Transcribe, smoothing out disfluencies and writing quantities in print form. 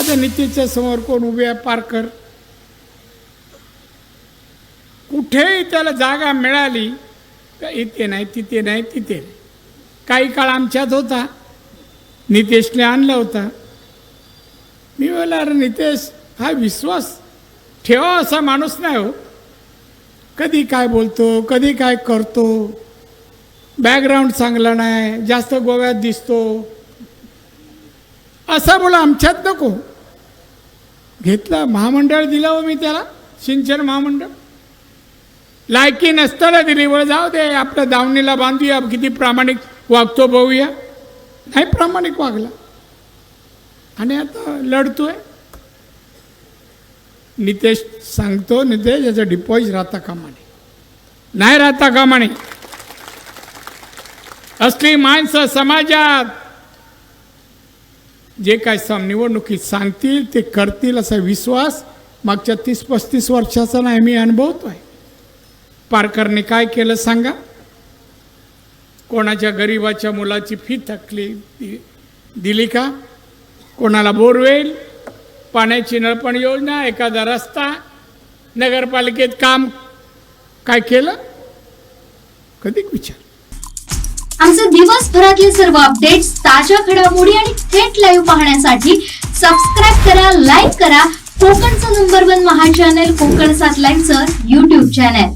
बघायचं नितीशच्या समोर कोण उभे आहे, पारकर. कुठेही त्याला जागा मिळाली का इथे नाही तिथे नाही तिथे नाही. काही काळ आमच्यात होता, नितेशने आणला होता. मी बोला अरे नितेश हा विश्वास ठेवा असा माणूस नाही हो. कधी काय बोलतो, कधी काय करतो, बॅकग्राऊंड चांगला नाही, जास्त गोव्यात दिसतो, असा बोला आमच्यात नको. घेतला महामंडळ दिलं हो मी त्याला, सिंचन महामंडळ. लायकी नसताना दिली, वर जाऊ दे आपल्या दावणीला बांधूया, किती प्रामाणिक वागतो बघूया. नाही प्रामाणिक वागला आणि आता लढतोय. नितेश सांगतो, नितेश याचं डिपॉझिट राहता कामा नये, नाही राहता कामा नये. असली माणसं समाजात जे काय निवडणुकीत सांगतील ते करतील असा विश्वास मागच्या 30-35 वर्षाचा नाही मी अनुभवतोय. पारकरने काय केलं सांगा? कोणाच्या गरीबाच्या मुलाची फी थकली दिली का? कोणाला बोरवेल, पाण्याची नळपण योजना, एखादा रस्ता, नगरपालिकेत काम काय केलं? कधी विचार. आमचे दिवसभरातले सर्व अपडेट्स, ताज्या घडामोडी आणि थेट लाईव्ह पाहण्यासाठी सबस्क्राईब करा, लाईक करा कोकणचं नंबर 1 महा चॅनल कोकणसाद लाईव्हचं YouTube चॅनल.